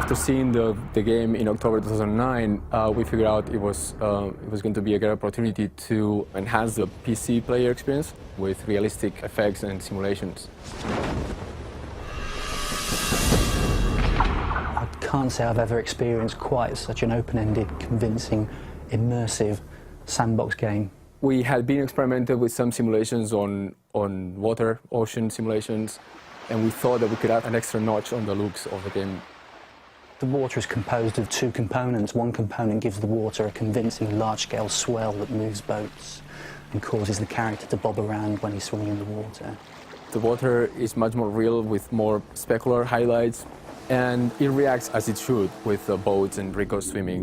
After seeing the game in October 2009, we figured out it was going to be a great opportunity to enhance the PC player experience with realistic effects and simulations. I can't say I've ever experienced quite such an open-ended, convincing, immersive sandbox game. We had been experimented with some simulations on water, ocean simulations, and we thought that we could add an extra notch on the looks of the game. The water is composed of two components. One component gives the water a convincing large-scale swell that moves boats and causes the character to bob around when he's swimming in the water. The water is much more real with more specular highlights, and it reacts as it should with the boats and Rico swimming.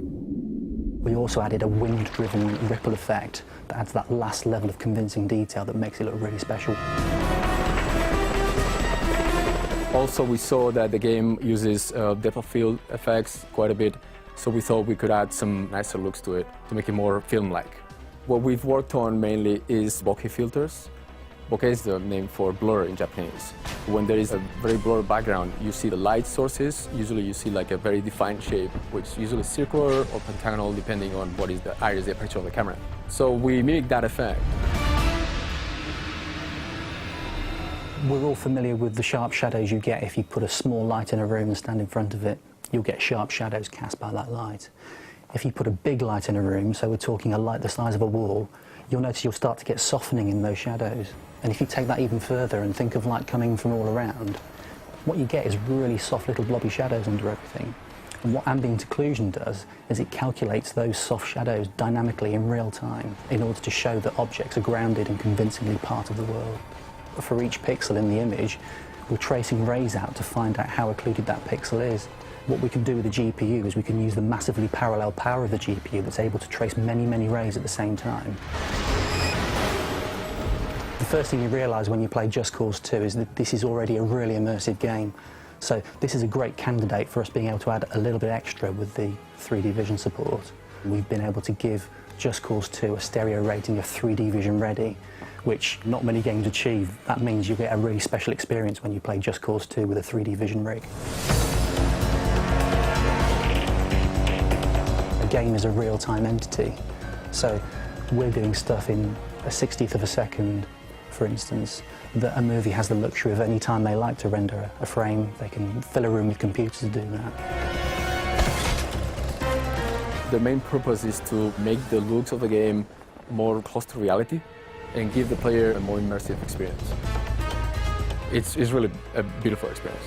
We also added a wind-driven ripple effect that adds that last level of convincing detail that makes it look really special. Also, we saw that the game uses depth of field effects quite a bit, so we thought we could add some nicer looks to it to make it more film-like. What we've worked on mainly is bokeh filters. Bokeh is the name for blur in Japanese. When there is a very blurred background, you see the light sources. Usually you see like a very defined shape, which is usually circular or pentagonal, depending on what is the iris, the aperture of the camera. So we mimic that effect. We're all familiar with the sharp shadows you get if you put a small light in a room and stand in front of it. You'll get sharp shadows cast by that light. If you put a big light in a room, so we're talking a light the size of a wall, you'll notice you'll start to get softening in those shadows. And if you take that even further and think of light coming from all around, what you get is really soft little blobby shadows under everything. And what ambient occlusion does is it calculates those soft shadows dynamically in real time in order to show that objects are grounded and convincingly part of the world. For each pixel in the image, we're tracing rays out to find out how occluded that pixel is. What we can do with the GPU is we can use the massively parallel power of the GPU that's able to trace many, many rays at the same time. The first thing you realise when you play Just Cause 2 is that this is already a really immersive game. So this is a great candidate for us being able to add a little bit extra with the 3DVision support. We've been able to give Just Cause 2 a stereo rating of 3DVision ready, which not many games achieve. That means you get a really special experience when you play Just Cause 2 with a 3DVision rig. A game is a real-time entity, so we're doing stuff in a 60th of a second, for instance, that a movie has the luxury of any time they like to render a frame. They can fill a room with computers to do that. The main purpose is to make the looks of the game more close to reality and give the player a more immersive experience. It's really a beautiful experience.